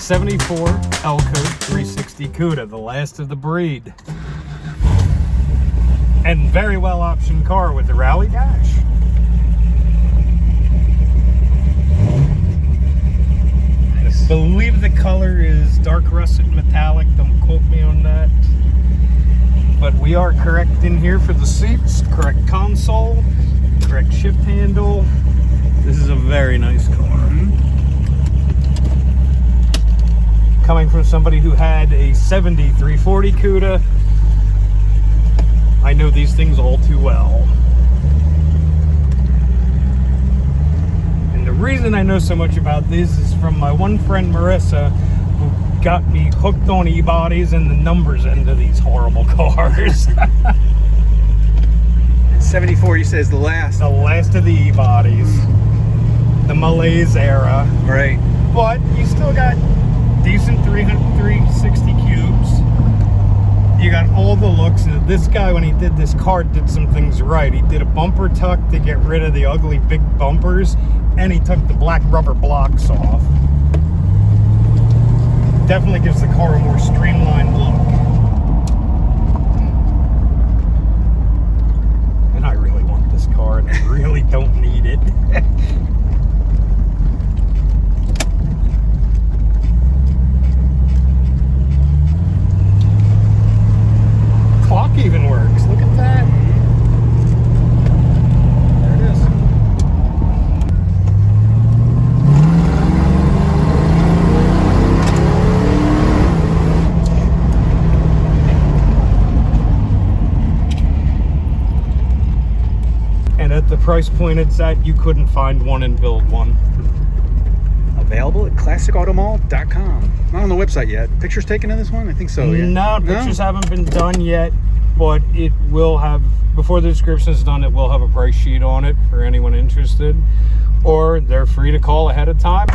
74 Elko 360 Cuda, the last of the breed. And very well optioned car with the rally dash. Nice. I believe the color is dark russet metallic, don't quote me on that. But we are correct in here for the seats, correct console, correct shift handle. This is a very nice car. Coming from somebody who had a 70 340 Cuda, I know these things all too well. And the reason I know so much about these is from my one friend Marissa, who got me hooked on e-bodies and the numbers end of these horrible cars. 74, you say, is the last. The last of the e-bodies. The Malaise era. Right. But you still got decent 360 cubes. You got all the looks. This guy, when he did this car, did some things right. He did a bumper tuck to get rid of the ugly big bumpers, and he took the black rubber blocks off. Definitely gives the car a more streamlined look. And I really want this car, and I really don't need it. Clock even works. Look at that. There it is. And at the price point it's at, you couldn't find one and build one. Available at classicautomall.com. Not on the website yet. Pictures taken of this one? I think so. Yeah. No, pictures haven't been done yet, but it will have, before the description is done, it will have a price sheet on it for anyone interested, or they're free to call ahead of time.